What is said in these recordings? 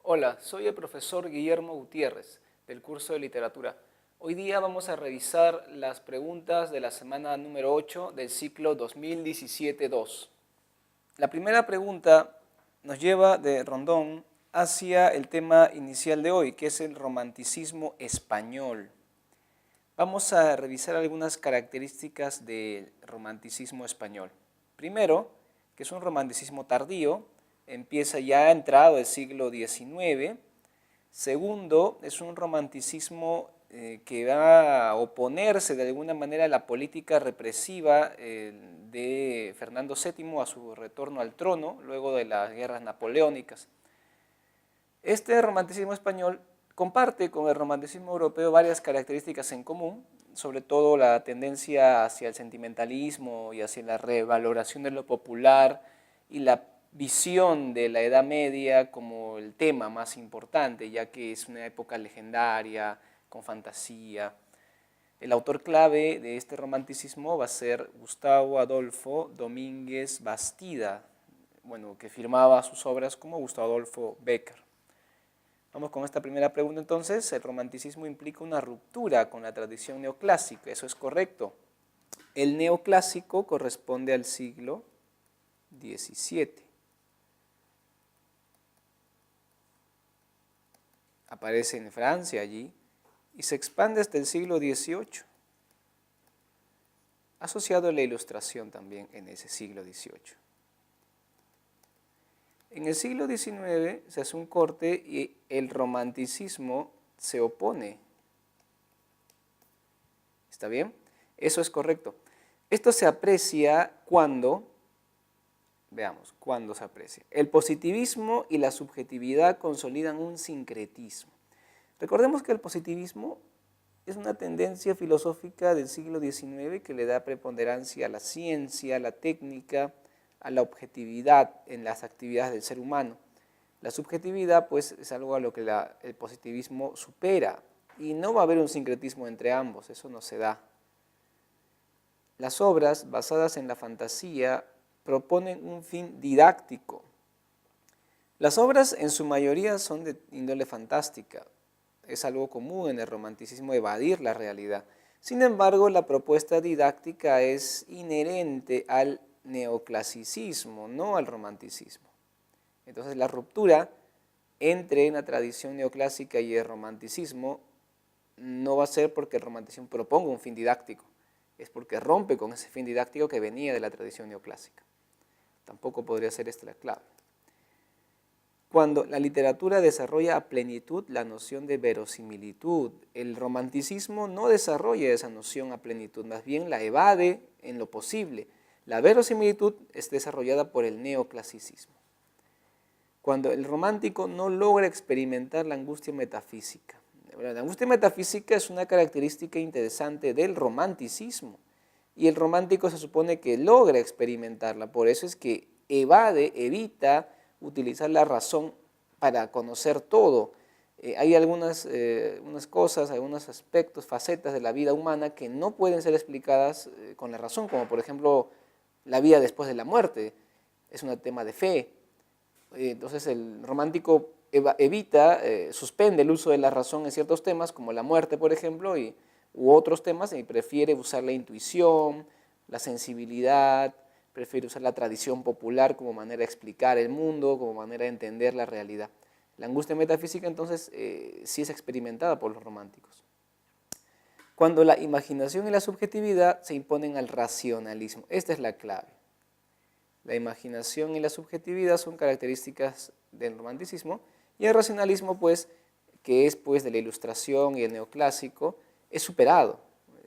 Hola, soy el profesor Guillermo Gutiérrez, del curso de literatura. Hoy día vamos a revisar las preguntas de la semana número 8 del ciclo 2017-2. La primera pregunta nos lleva de rondón hacia el tema inicial de hoy, que es el romanticismo español. Vamos a revisar algunas características del romanticismo español. Primero, que es un romanticismo tardío, empieza ya entrado el siglo XIX. Segundo, es un romanticismo que va a oponerse de alguna manera a la política represiva de Fernando VII a su retorno al trono, luego de las guerras napoleónicas. Este romanticismo español comparte con el romanticismo europeo varias características en común, sobre todo la tendencia hacia el sentimentalismo y hacia la revaloración de lo popular y la visión de la Edad Media como el tema más importante, ya que es una época legendaria, con fantasía. El autor clave de este romanticismo va a ser Gustavo Adolfo Domínguez Bastida, bueno, que firmaba sus obras como Gustavo Adolfo Bécquer. Vamos con esta primera pregunta entonces. ¿El romanticismo implica una ruptura con la tradición neoclásica? Eso es correcto. El neoclásico corresponde al siglo XVII. Aparece en Francia allí y se expande hasta el siglo XVIII, asociado a la Ilustración también en ese siglo XVIII. En el siglo XIX se hace un corte y el romanticismo se opone. ¿Está bien? Eso es correcto. Esto se aprecia cuando, veamos, ¿cuándo se aprecia? El positivismo y la subjetividad consolidan un sincretismo. Recordemos que el positivismo es una tendencia filosófica del siglo XIX que le da preponderancia a la ciencia, a la técnica, a la objetividad en las actividades del ser humano. La subjetividad pues es algo a lo que el positivismo supera y no va a haber un sincretismo entre ambos, eso no se da. Las obras basadas en la fantasía proponen un fin didáctico. Las obras en su mayoría son de índole fantástica, es algo común en el romanticismo evadir la realidad. Sin embargo, la propuesta didáctica es inherente al neoclasicismo, no al romanticismo. Entonces la ruptura entre la tradición neoclásica y el romanticismo no va a ser porque el romanticismo proponga un fin didáctico, es porque rompe con ese fin didáctico que venía de la tradición neoclásica. Tampoco podría ser esta la clave. Cuando la literatura desarrolla a plenitud la noción de verosimilitud, el romanticismo no desarrolla esa noción a plenitud, más bien la evade en lo posible. La verosimilitud es desarrollada por el neoclasicismo. Cuando el romántico no logra experimentar la angustia metafísica. La angustia metafísica es una característica interesante del romanticismo y el romántico se supone que logra experimentarla, por eso es que evita utilizar la razón para conocer todo. Hay algunas cosas, algunos aspectos, facetas de la vida humana que no pueden ser explicadas con la razón, como por ejemplo la vida después de la muerte, es un tema de fe. Entonces el romántico suspende el uso de la razón en ciertos temas, como la muerte, por ejemplo, u otros temas, y prefiere usar la intuición, la sensibilidad, prefiere usar la tradición popular como manera de explicar el mundo, como manera de entender la realidad. La angustia metafísica, entonces, sí es experimentada por los románticos. Cuando la imaginación y la subjetividad se imponen al racionalismo. Esta es la clave. La imaginación y la subjetividad son características del romanticismo y el racionalismo, pues, que es pues, de la Ilustración y el neoclásico, es superado.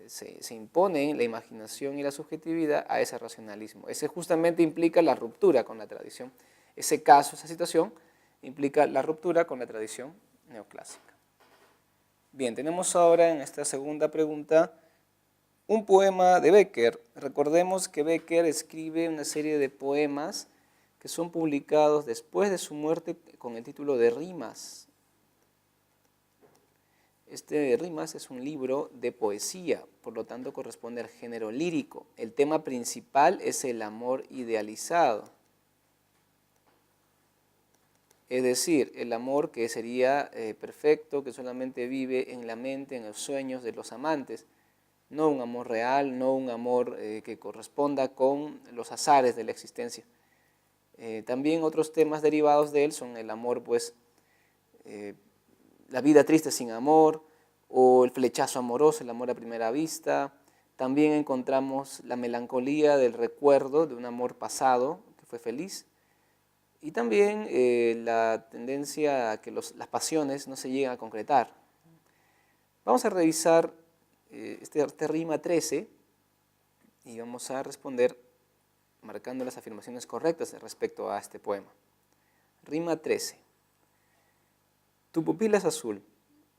Se imponen la imaginación y la subjetividad a ese racionalismo. Ese justamente implica la ruptura con la tradición. Ese caso, esa situación, implica la ruptura con la tradición neoclásica. Bien, tenemos ahora en esta segunda pregunta un poema de Bécquer. Recordemos que Bécquer escribe una serie de poemas que son publicados después de su muerte con el título de Rimas. Este Rimas es un libro de poesía, por lo tanto corresponde al género lírico. El tema principal es el amor idealizado. Es decir, el amor que sería perfecto, que solamente vive en la mente, en los sueños de los amantes, no un amor real, no un amor que corresponda con los azares de la existencia. También otros temas derivados de él son el amor, pues, la vida triste sin amor, o el flechazo amoroso, el amor a primera vista. También encontramos la melancolía del recuerdo de un amor pasado que fue feliz. Y también la tendencia a que las pasiones no se lleguen a concretar. Vamos a revisar este rima 13 y vamos a responder marcando las afirmaciones correctas respecto a este poema. Rima 13. Tu pupila es azul,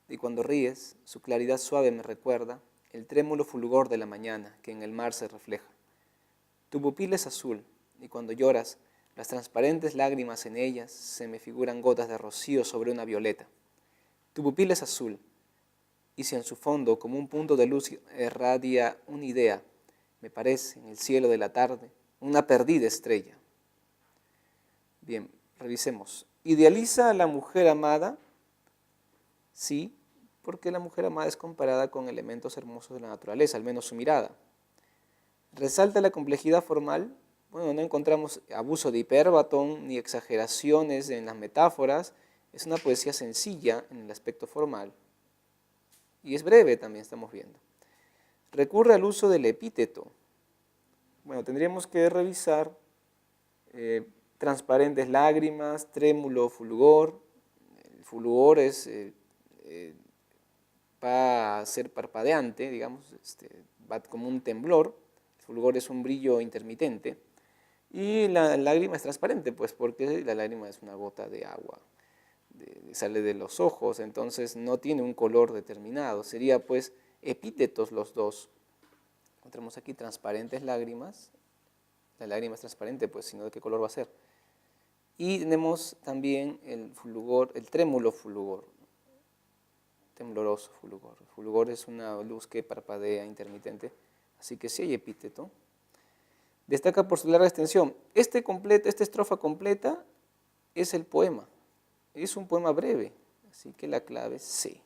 y cuando ríes, su claridad suave me recuerda el trémulo fulgor de la mañana que en el mar se refleja. Tu pupila es azul, y cuando lloras, las transparentes lágrimas en ellas se me figuran gotas de rocío sobre una violeta. Tu pupila es azul, y si en su fondo como un punto de luz irradia una idea, me parece en el cielo de la tarde una perdida estrella. Bien, revisemos. ¿Idealiza a la mujer amada? Sí, porque la mujer amada es comparada con elementos hermosos de la naturaleza, al menos su mirada. ¿Resalta la complejidad formal? Bueno, no encontramos abuso de hipérbaton ni exageraciones en las metáforas. Es una poesía sencilla en el aspecto formal. Y es breve también, estamos viendo. Recurre al uso del epíteto. Bueno, tendríamos que revisar transparentes lágrimas, trémulo fulgor. El fulgor va a ser parpadeante, digamos, va como un temblor. El fulgor es un brillo intermitente. Y la lágrima es transparente, pues porque la lágrima es una gota de agua, sale de los ojos, entonces no tiene un color determinado. Sería pues epítetos los dos. Encontramos aquí transparentes lágrimas. La lágrima es transparente, pues, sino de qué color va a ser. Y tenemos también el fulgor, el trémulo fulgor, tembloroso fulgor. El fulgor es una luz que parpadea intermitente, así que sí hay epíteto. Destaca por su larga extensión. Esta estrofa completa es el poema. Es un poema breve, así que la clave es C.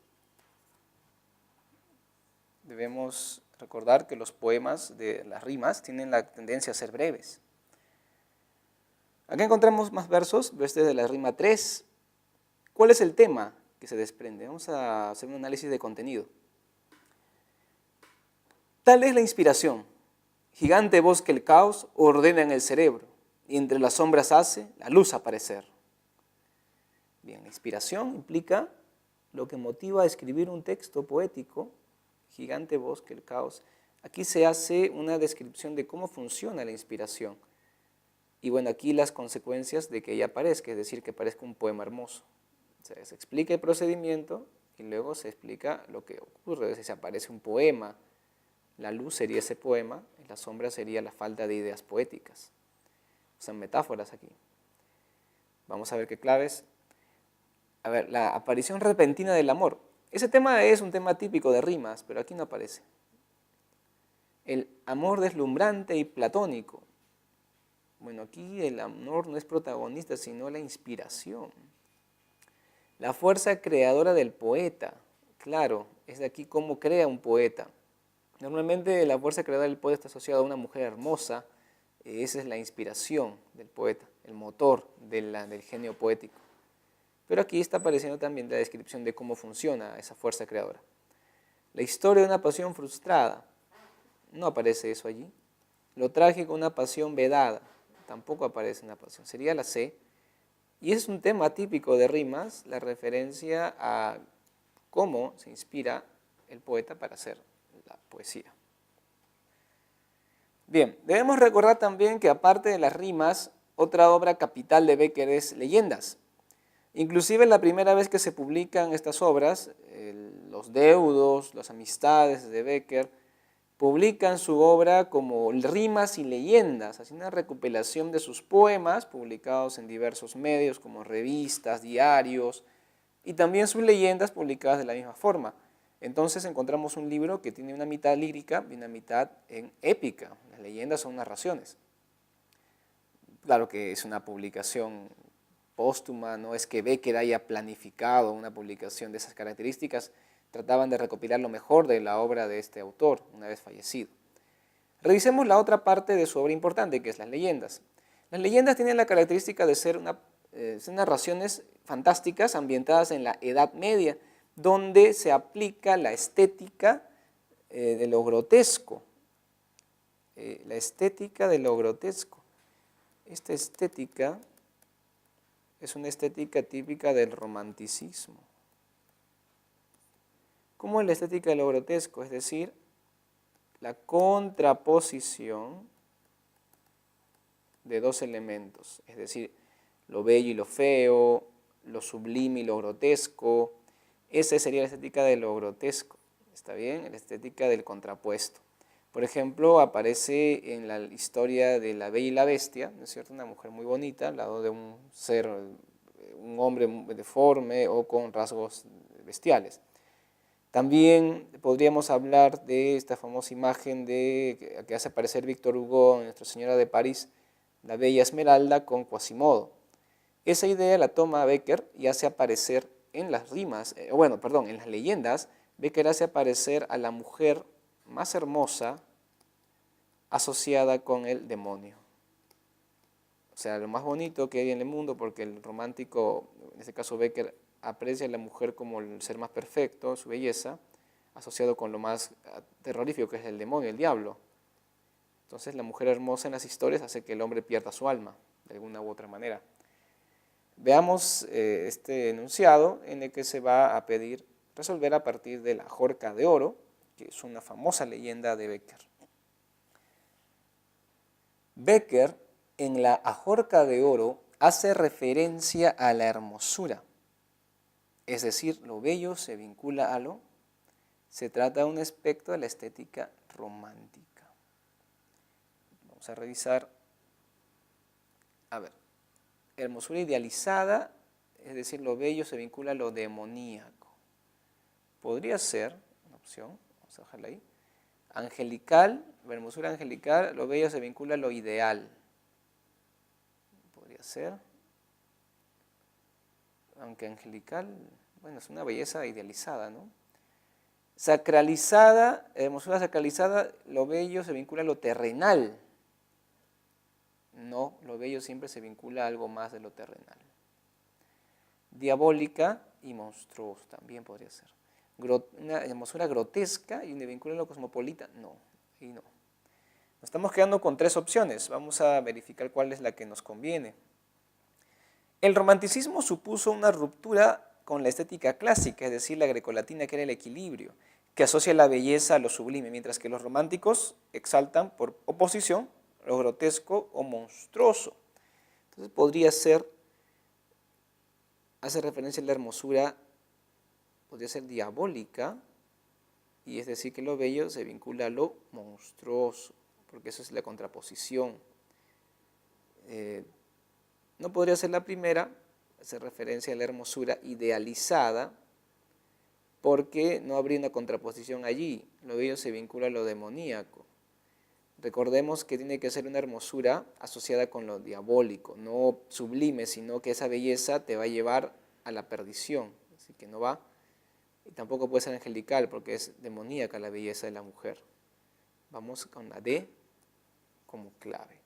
Debemos recordar que los poemas de las rimas tienen la tendencia a ser breves. Acá encontramos más versos, este de la rima 3. ¿Cuál es el tema que se desprende? Vamos a hacer un análisis de contenido. Tal es la inspiración. Gigante voz que el caos ordena en el cerebro, y entre las sombras hace la luz aparecer. Bien, la inspiración implica lo que motiva a escribir un texto poético, gigante voz que el caos. Aquí se hace una descripción de cómo funciona la inspiración. Y bueno, aquí las consecuencias de que ella aparezca, es decir, que parezca un poema hermoso. O sea, se explica el procedimiento y luego se explica lo que ocurre. Si se aparece un poema, la luz sería ese poema, y la sombra sería la falta de ideas poéticas. Usan metáforas aquí. Vamos a ver qué claves. A ver, la aparición repentina del amor. Ese tema es un tema típico de rimas, pero aquí no aparece. El amor deslumbrante y platónico. Bueno, aquí el amor no es protagonista, sino la inspiración. La fuerza creadora del poeta. Claro, es de aquí cómo crea un poeta. Normalmente la fuerza creadora del poeta está asociada a una mujer hermosa. Esa es la inspiración del poeta, el motor del genio poético. Pero aquí está apareciendo también la descripción de cómo funciona esa fuerza creadora. La historia de una pasión frustrada. No aparece eso allí. Lo trágico, una pasión vedada. Tampoco aparece una pasión. Sería la C. Y es un tema típico de rimas, la referencia a cómo se inspira el poeta para hacer la poesía. Bien, debemos recordar también que aparte de las rimas, otra obra capital de Bécquer es Leyendas. Inclusive la primera vez que se publican estas obras, los deudos, las amistades de Bécquer, publican su obra como Rimas y Leyendas, haciendo una recopilación de sus poemas publicados en diversos medios como revistas, diarios, y también sus leyendas publicadas de la misma forma. Entonces encontramos un libro que tiene una mitad lírica y una mitad en épica. Las leyendas son narraciones. Claro que es una publicación póstuma, no es que Becker haya planificado una publicación de esas características, trataban de recopilar lo mejor de la obra de este autor, una vez fallecido. Revisemos la otra parte de su obra importante, que es las leyendas. Las leyendas tienen la característica de ser narraciones fantásticas ambientadas en la Edad Media, donde se aplica la estética de lo grotesco. La estética de lo grotesco. Esta estética es una estética típica del romanticismo. ¿Cómo es la estética de lo grotesco? Es decir, la contraposición de dos elementos, es decir, lo bello y lo feo, lo sublime y lo grotesco. Esa sería la estética de lo grotesco, ¿está bien? La estética del contrapuesto. Por ejemplo, aparece en la historia de La Bella y la Bestia, ¿no es cierto? Una mujer muy bonita al lado de un ser, un hombre deforme o con rasgos bestiales. También podríamos hablar de esta famosa imagen que hace aparecer Víctor Hugo en Nuestra Señora de París, la Bella Esmeralda con Quasimodo. Esa idea la toma Becker y hace aparecer en las rimas, en las leyendas, Becker hace aparecer a la mujer más hermosa asociada con el demonio. O sea, lo más bonito que hay en el mundo, porque el romántico, en este caso Becker, aprecia a la mujer como el ser más perfecto, su belleza, asociado con lo más terrorífico que es el demonio, el diablo. Entonces la mujer hermosa en las historias hace que el hombre pierda su alma, de alguna u otra manera. Veamos este enunciado en el que se va a pedir resolver a partir de la Jorca de Oro, que es una famosa leyenda de Becker. Becker, en la Ajorca de Oro, hace referencia a la hermosura. Es decir, lo bello se vincula a lo, se trata de un aspecto de la estética romántica. Vamos a revisar, hermosura idealizada, es decir, lo bello se vincula a lo demoníaco. Podría ser una opción, vamos a dejarla ahí. Angelical, hermosura angelical, lo bello se vincula a lo ideal. Podría ser. Aunque angelical, bueno, es una belleza idealizada, ¿no? Sacralizada, hermosura sacralizada, lo bello se vincula a lo terrenal. No, lo bello siempre se vincula a algo más de lo terrenal. Diabólica y monstruoso también podría ser. Una hermosura grotesca y un vincula a lo cosmopolita, no, y no. Nos estamos quedando con tres opciones, vamos a verificar cuál es la que nos conviene. El romanticismo supuso una ruptura con la estética clásica, es decir, la grecolatina, que era el equilibrio, que asocia la belleza a lo sublime, mientras que los románticos exaltan por oposición lo grotesco o monstruoso. Entonces podría ser, hace referencia a la hermosura, podría ser diabólica, y es decir, que lo bello se vincula a lo monstruoso, porque eso es la contraposición. No podría ser la primera, hace referencia a la hermosura idealizada, porque no habría una contraposición allí, lo bello se vincula a lo demoníaco. Recordemos que tiene que ser una hermosura asociada con lo diabólico, no sublime, sino que esa belleza te va a llevar a la perdición, así que no va. Y tampoco puede ser angelical, porque es demoníaca la belleza de la mujer. Vamos con la D como clave.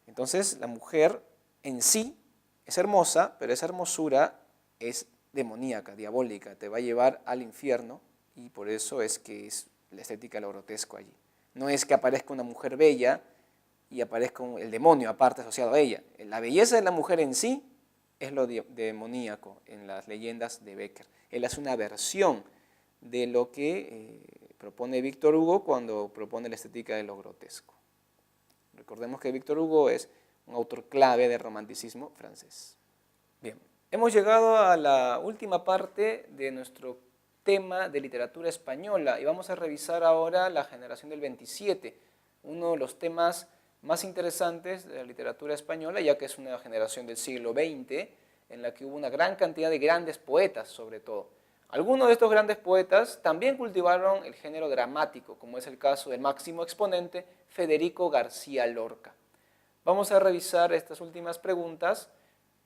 Entonces, la mujer en sí es hermosa, pero esa hermosura es demoníaca, diabólica, te va a llevar al infierno, y por eso es que es la estética de lo grotesco allí. No es que aparezca una mujer bella y aparezca el demonio aparte asociado a ella. La belleza de la mujer en sí es lo demoníaco en las leyendas de Becker. Él hace una versión de lo que propone Víctor Hugo cuando propone la estética de lo grotesco. Recordemos que Víctor Hugo es un autor clave del romanticismo francés. Bien, hemos llegado a la última parte de nuestro tema de literatura española y vamos a revisar ahora la generación del 27, uno de los temas más interesantes de la literatura española, ya que es una generación del siglo XX en la que hubo una gran cantidad de grandes poetas, sobre todo. Algunos de estos grandes poetas también cultivaron el género dramático, como es el caso del máximo exponente Federico García Lorca. Vamos a revisar estas últimas preguntas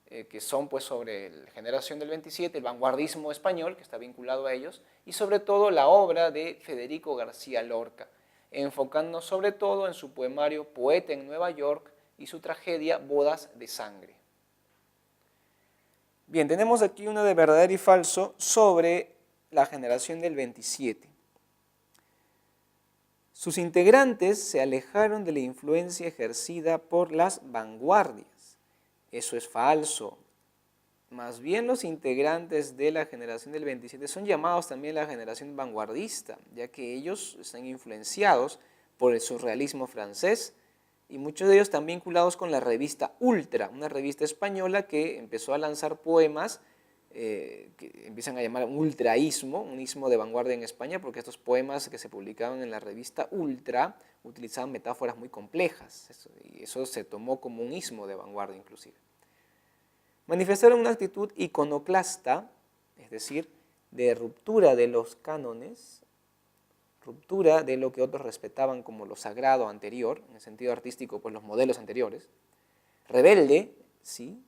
que son pues sobre la generación del 27, el vanguardismo español, que está vinculado a ellos, y sobre todo la obra de Federico García Lorca, enfocando sobre todo en su poemario Poeta en Nueva York y su tragedia Bodas de Sangre. Bien, tenemos aquí uno de verdadero y falso sobre la generación del 27. Sus integrantes se alejaron de la influencia ejercida por las vanguardias. Eso es falso. Más bien los integrantes de la generación del 27 son llamados también la generación vanguardista, ya que ellos están influenciados por el surrealismo francés y muchos de ellos están vinculados con la revista Ultra, una revista española que empezó a lanzar poemas que empiezan a llamar un ultraísmo, un ismo de vanguardia en España, porque estos poemas que se publicaban en la revista Ultra utilizaban metáforas muy complejas, y eso se tomó como un ismo de vanguardia inclusive. Manifestaron una actitud iconoclasta, es decir, de ruptura de los cánones, ruptura de lo que otros respetaban como lo sagrado anterior, en el sentido artístico, pues los modelos anteriores, rebelde, ¿sí?,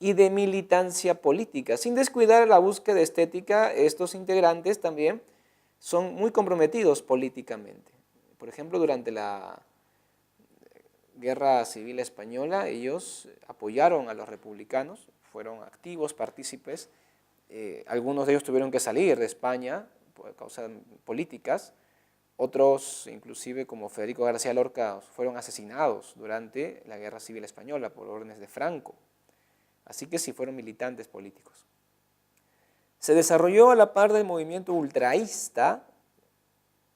y de militancia política. Sin descuidar la búsqueda estética, estos integrantes también son muy comprometidos políticamente. Por ejemplo, durante la Guerra Civil Española, ellos apoyaron a los republicanos, fueron activos partícipes, algunos de ellos tuvieron que salir de España por causas políticas, otros, inclusive como Federico García Lorca, fueron asesinados durante la Guerra Civil Española por órdenes de Franco. Así que sí fueron militantes políticos. Se desarrolló a la par del movimiento ultraísta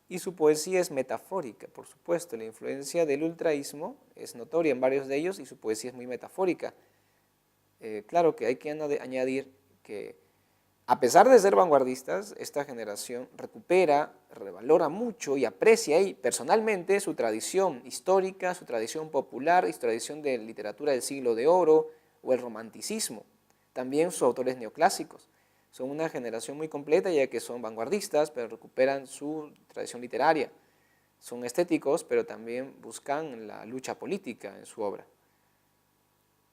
y su poesía es metafórica, por supuesto. La influencia del ultraísmo es notoria en varios de ellos y su poesía es muy metafórica. Claro que hay que añadir que a pesar de ser vanguardistas, esta generación recupera, revalora mucho y aprecia personalmente su tradición histórica, su tradición popular y su tradición de literatura del siglo de oro o el romanticismo. También sus autores neoclásicos. Son una generación muy completa ya que son vanguardistas, pero recuperan su tradición literaria. Son estéticos, pero también buscan la lucha política en su obra.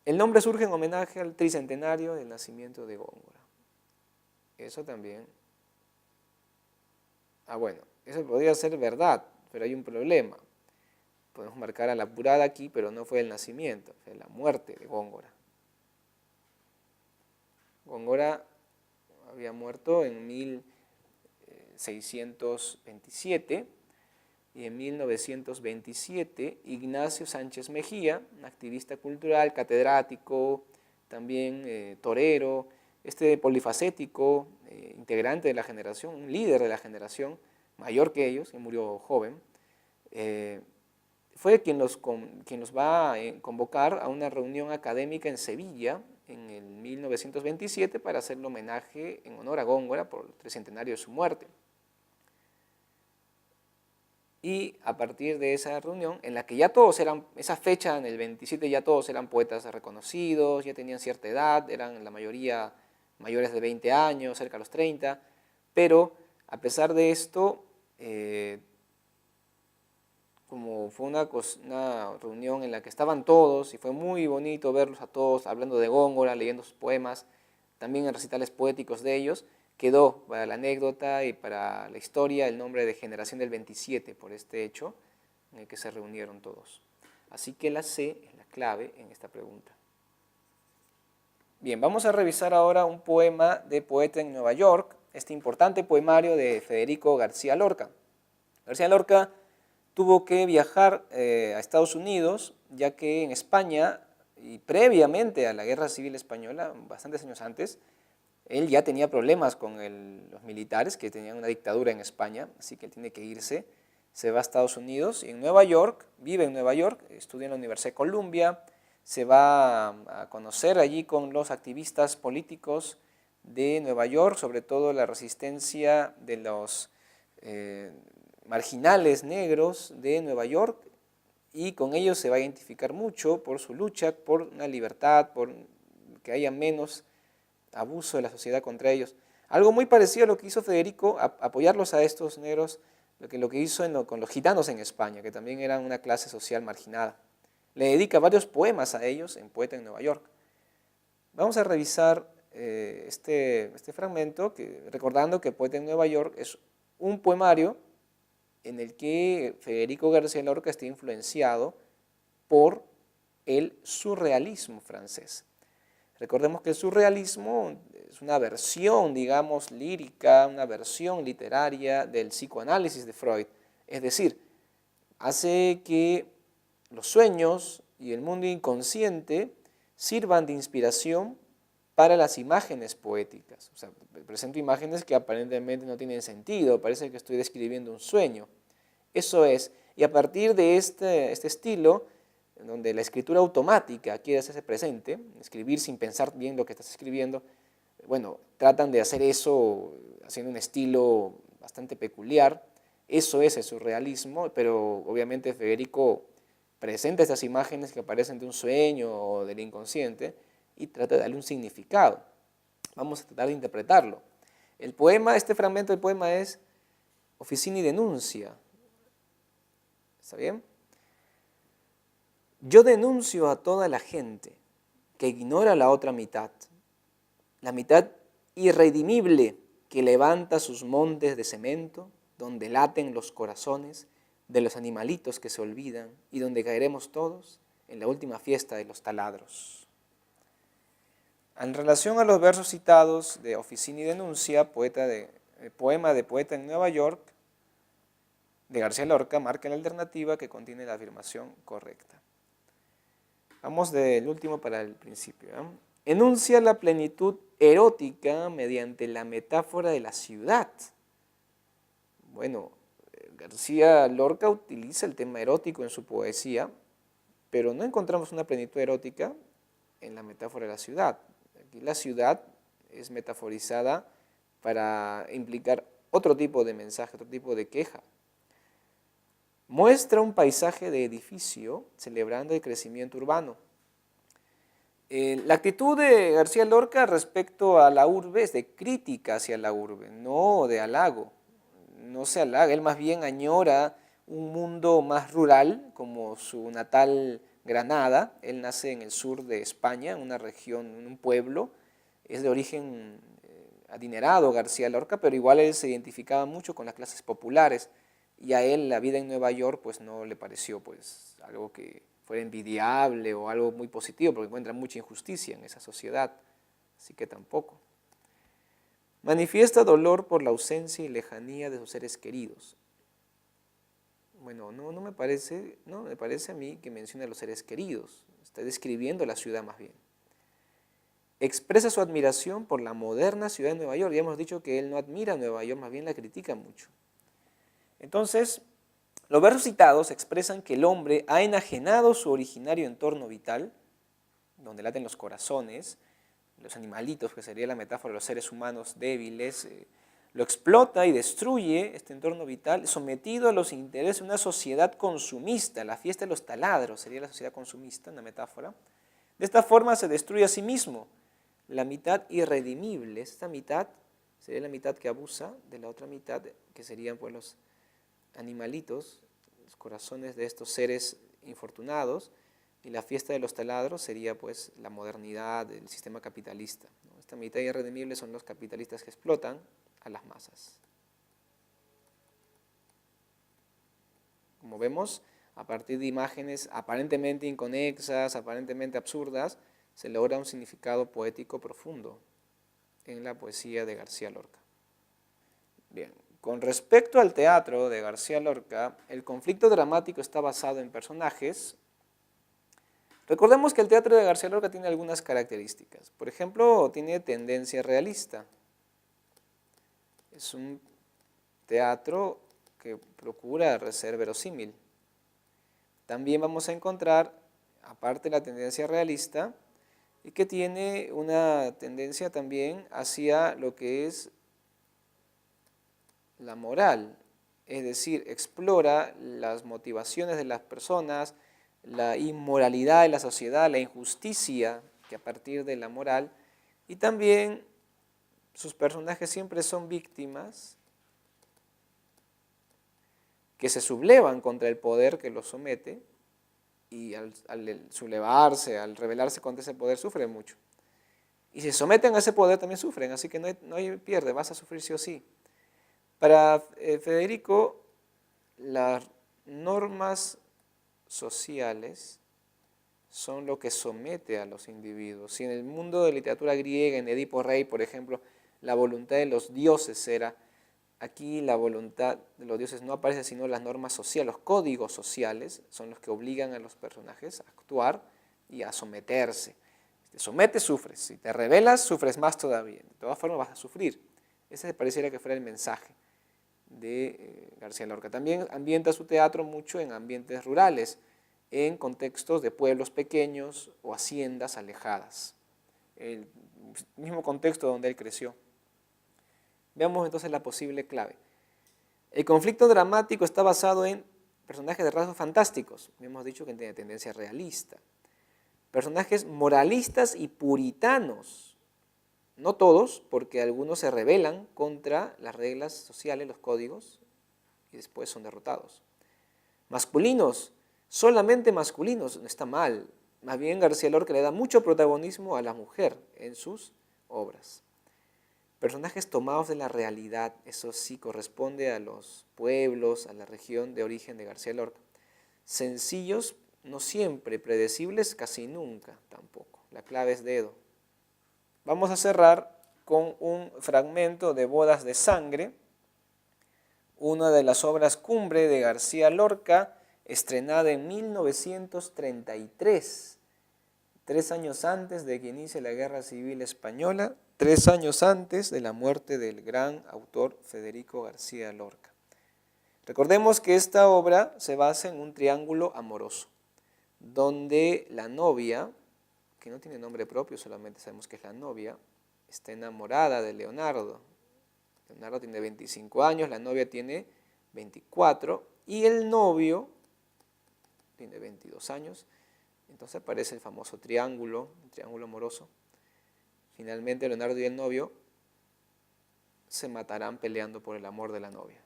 El nombre surge en homenaje al tricentenario del nacimiento de Góngora. Eso también. Bueno, eso podría ser verdad, pero hay un problema. Podemos marcar a la apurada aquí, pero no fue el nacimiento, fue la muerte de Góngora. Góngora había muerto en 1627 y en 1927 Ignacio Sánchez Mejía, un activista cultural, catedrático, también torero, polifacético, integrante de la generación, un líder de la generación, mayor que ellos, que murió joven, fue quien los va a convocar a una reunión académica en Sevilla en el 1927 para hacerle homenaje en honor a Góngora por el tricentenario de su muerte. Y a partir de esa reunión, en la que ya todos eran, esa fecha en el 27 ya todos eran poetas reconocidos, ya tenían cierta edad, eran la mayoría mayores de 20 años, cerca de los 30, pero a pesar de esto, como fue una reunión en la que estaban todos y fue muy bonito verlos a todos hablando de Góngora, leyendo sus poemas, también en recitales poéticos de ellos, quedó para la anécdota y para la historia el nombre de Generación del 27 por este hecho en el que se reunieron todos. Así que la C es la clave en esta pregunta. Bien, vamos a revisar ahora un poema de Poeta en Nueva York, este importante poemario de Federico García Lorca. García Lorca tuvo que viajar a Estados Unidos, ya que en España, y previamente a la Guerra Civil Española, bastantes años antes, él ya tenía problemas con los militares que tenían una dictadura en España, así que él tiene que irse, se va a Estados Unidos y en Nueva York, vive en Nueva York, estudia en la Universidad de Columbia, se va a conocer allí con los activistas políticos de Nueva York, sobre todo la resistencia de los marginales negros de Nueva York, y con ellos se va a identificar mucho por su lucha por una libertad, por que haya menos abuso de la sociedad contra ellos. Algo muy parecido a lo que hizo Federico, apoyarlos a estos negros, lo que hizo con los gitanos en España, que también eran una clase social marginada. Le dedica varios poemas a ellos en Poeta en Nueva York. Vamos a revisar este fragmento, recordando que Poeta en Nueva York es un poemario en el que Federico García Lorca está influenciado por el surrealismo francés. Recordemos que el surrealismo es una versión, digamos, lírica, una versión literaria del psicoanálisis de Freud. Es decir, hace que los sueños y el mundo inconsciente sirvan de inspiración para las imágenes poéticas. O sea, presento imágenes que aparentemente no tienen sentido, parece que estoy describiendo un sueño. Eso es, y a partir de este estilo, en donde la escritura automática quiere hacerse presente, escribir sin pensar bien lo que estás escribiendo, bueno, tratan de hacer eso haciendo un estilo bastante peculiar. Eso es el surrealismo, pero obviamente Federico presenta estas imágenes que aparecen de un sueño o del inconsciente y trata de darle un significado. Vamos a tratar de interpretarlo. El poema, este fragmento del poema es Oficina y denuncia. ¿Está bien? Yo denuncio a toda la gente que ignora la otra mitad, la mitad irredimible que levanta sus montes de cemento, donde laten los corazones de los animalitos que se olvidan y donde caeremos todos en la última fiesta de los taladros. En relación a los versos citados de Oficina y denuncia, poema de Poeta en Nueva York, de García Lorca, marca la alternativa que contiene la afirmación correcta. Vamos del último para el principio. Enuncia la plenitud erótica mediante la metáfora de la ciudad. Bueno, García Lorca utiliza el tema erótico en su poesía, pero no encontramos una plenitud erótica en la metáfora de la ciudad. Aquí la ciudad es metaforizada para implicar otro tipo de mensaje, otro tipo de queja. Muestra un paisaje de edificio celebrando el crecimiento urbano. La actitud de García Lorca respecto a la urbe es de crítica hacia la urbe, no de halago. No se halaga, él más bien añora un mundo más rural, como su natal Granada. Él nace en el sur de España, en una región, en un pueblo. Es de origen adinerado García Lorca, pero igual él se identificaba mucho con las clases populares. Y a él la vida en Nueva York pues no le pareció pues algo que fuera envidiable o algo muy positivo, porque encuentra mucha injusticia en esa sociedad, así que tampoco. Manifiesta dolor por la ausencia y lejanía de sus seres queridos. Bueno, no me parece a mí que mencione a los seres queridos, está describiendo la ciudad más bien. Expresa su admiración por la moderna ciudad de Nueva York, ya hemos dicho que él no admira a Nueva York, más bien la critica mucho. Entonces, los versos citados expresan que el hombre ha enajenado su originario entorno vital, donde laten los corazones, los animalitos, que sería la metáfora de los seres humanos débiles, lo explota y destruye este entorno vital, sometido a los intereses de una sociedad consumista. La fiesta de los taladros sería la sociedad consumista, una metáfora. De esta forma se destruye a sí mismo la mitad irredimible. Esta mitad sería la mitad que abusa de la otra mitad, que serían pues los animalitos, los corazones de estos seres infortunados, y la fiesta de los taladros sería pues la modernidad del sistema capitalista. Esta mitad irredimible son los capitalistas que explotan a las masas. Como vemos, a partir de imágenes aparentemente inconexas, aparentemente absurdas, se logra un significado poético profundo en la poesía de García Lorca. Bien, con respecto al teatro de García Lorca, el conflicto dramático está basado en personajes. Recordemos que el teatro de García Lorca tiene algunas características. Por ejemplo, tiene tendencia realista. Es un teatro que procura ser verosímil. También vamos a encontrar, aparte de la tendencia realista, que tiene una tendencia también hacia lo que es la moral, es decir, explora las motivaciones de las personas, la inmoralidad de la sociedad, la injusticia que a partir de la moral, y también sus personajes siempre son víctimas que se sublevan contra el poder que los somete, y al sublevarse, al rebelarse contra ese poder, sufren mucho. Y si se someten a ese poder también sufren, así que no hay pierde, vas a sufrir sí o sí. Para Federico, las normas sociales son lo que somete a los individuos. Si en el mundo de literatura griega, en Edipo Rey, por ejemplo, la voluntad de los dioses era, aquí la voluntad de los dioses no aparece sino las normas sociales, los códigos sociales son los que obligan a los personajes a actuar y a someterse. Si te sometes, sufres. Si te rebelas, sufres más todavía. De todas formas vas a sufrir. Ese pareciera que fuera el mensaje de García Lorca. También ambienta su teatro mucho en ambientes rurales, en contextos de pueblos pequeños o haciendas alejadas. El mismo contexto donde él creció. Veamos entonces la posible clave. El conflicto dramático está basado en personajes de rasgos fantásticos. Hemos dicho que tiene tendencia realista. Personajes moralistas y puritanos. No todos, porque algunos se rebelan contra las reglas sociales, los códigos, y después son derrotados. Masculinos, solamente masculinos, no está mal. Más bien García Lorca le da mucho protagonismo a la mujer en sus obras. Personajes tomados de la realidad, eso sí corresponde a los pueblos, a la región de origen de García Lorca. Sencillos, no siempre, predecibles, casi nunca tampoco. La clave es dedo. Vamos a cerrar con un fragmento de Bodas de Sangre, una de las obras cumbre de García Lorca, estrenada en 1933, 3 años antes de que inicie la Guerra Civil Española, 3 años antes de la muerte del gran autor Federico García Lorca. Recordemos que esta obra se basa en un triángulo amoroso, donde la novia, que no tiene nombre propio, solamente sabemos que es la novia, está enamorada de Leonardo. Leonardo tiene 25 años, la novia tiene 24 y el novio tiene 22 años. Entonces aparece el famoso triángulo, el triángulo amoroso. Finalmente Leonardo y el novio se matarán peleando por el amor de la novia.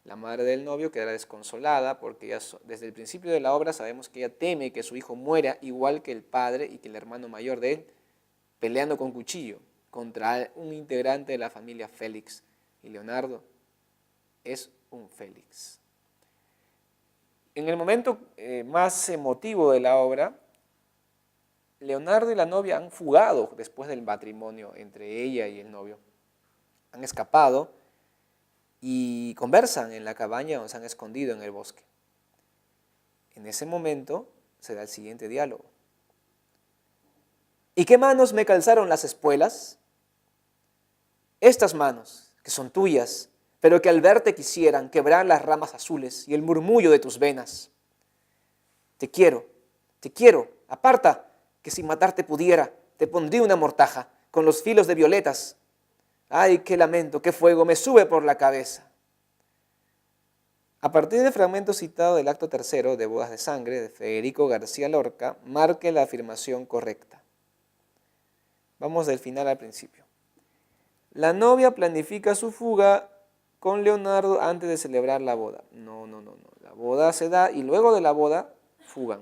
La madre del novio quedará desconsolada porque ya desde el principio de la obra sabemos que ella teme que su hijo muera igual que el padre y que el hermano mayor de él, peleando con cuchillo contra un integrante de la familia Félix. Y Leonardo es un Félix. En el momento más emotivo de la obra, Leonardo y la novia han fugado después del matrimonio entre ella y el novio. Han escapado y conversan en la cabaña donde se han escondido en el bosque. En ese momento se da el siguiente diálogo. ¿Y qué manos me calzaron las espuelas? Estas manos, que son tuyas, pero que al verte quisieran quebrar las ramas azules y el murmullo de tus venas. Te quiero, aparta, que si matarte pudiera, te pondría una mortaja con los filos de violetas. ¡Ay, qué lamento, qué fuego me sube por la cabeza! A partir del fragmento citado del acto tercero de Bodas de Sangre de Federico García Lorca, marque la afirmación correcta. Vamos del final al principio. La novia planifica su fuga con Leonardo antes de celebrar la boda. No. La boda se da y luego de la boda fugan.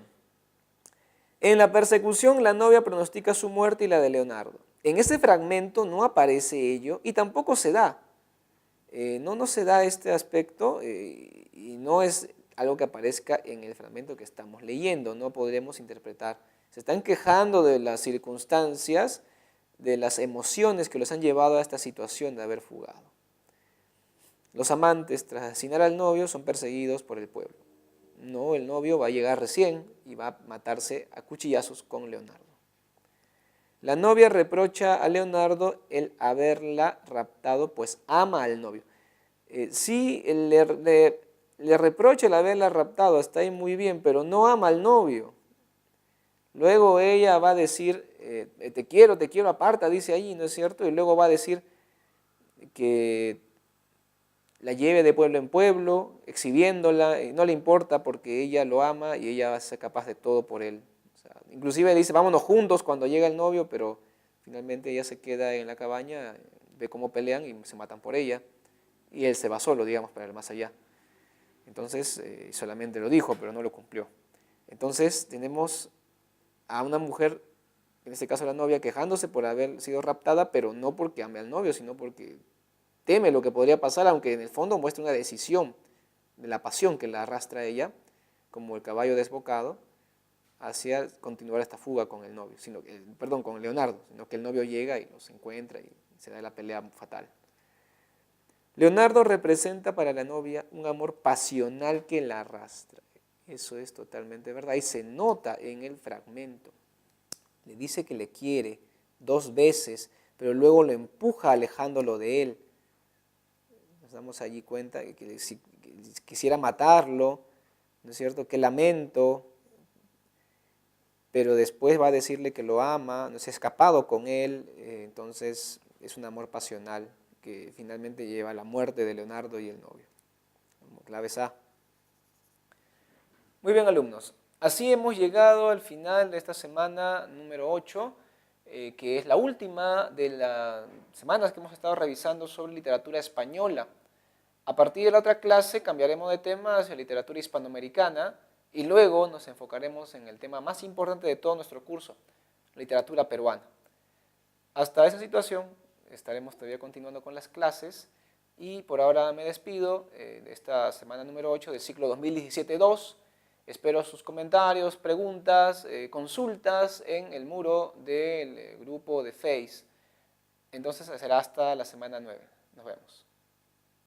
En la persecución, la novia pronostica su muerte y la de Leonardo. En ese fragmento no aparece ello y tampoco se da. No se da este aspecto y no es algo que aparezca en el fragmento que estamos leyendo. No podremos interpretar. Se están quejando de las circunstancias, de las emociones que los han llevado a esta situación de haber fugado. Los amantes, tras asesinar al novio, son perseguidos por el pueblo. No, el novio va a llegar recién y va a matarse a cuchillazos con Leonardo. La novia reprocha a Leonardo el haberla raptado, pues ama al novio. Sí, le reprocha el haberla raptado, está ahí muy bien, pero no ama al novio. Luego ella va a decir, te quiero, aparta, dice ahí, ¿no es cierto? Y luego va a decir que la lleve de pueblo en pueblo, exhibiéndola, no le importa porque ella lo ama y ella va a ser capaz de todo por él. O sea, inclusive dice, vámonos juntos cuando llega el novio, pero finalmente ella se queda en la cabaña, ve cómo pelean y se matan por ella, y él se va solo, digamos, para ir más allá. Entonces, solamente lo dijo, pero no lo cumplió. Entonces, tenemos a una mujer en este caso la novia, quejándose por haber sido raptada, pero no porque ame al novio, sino porque teme lo que podría pasar, aunque en el fondo muestra una decisión de la pasión que la arrastra a ella, como el caballo desbocado, hacia continuar esta fuga con el novio, perdón, con Leonardo, sino que el novio llega y los encuentra y se da la pelea fatal. Leonardo representa para la novia un amor pasional que la arrastra. Eso es totalmente verdad y se nota en el fragmento. Le dice que le quiere 2 veces, pero luego lo empuja alejándolo de él. Nos damos allí cuenta que si quisiera matarlo, ¿no es cierto? Qué lamento, pero después va a decirle que lo ama, no se ha escapado con él, entonces es un amor pasional que finalmente lleva a la muerte de Leonardo y el novio. Como claves A. Muy bien, alumnos. Así hemos llegado al final de esta semana número 8, que es la última de las semanas que hemos estado revisando sobre literatura española. A partir de la otra clase cambiaremos de tema hacia literatura hispanoamericana y luego nos enfocaremos en el tema más importante de todo nuestro curso, literatura peruana. Hasta esa situación estaremos todavía continuando con las clases y por ahora me despido de esta semana número 8 del ciclo 2017-2. Espero sus comentarios, preguntas, consultas en el muro del grupo de Face. Entonces será hasta la semana 9. Nos vemos.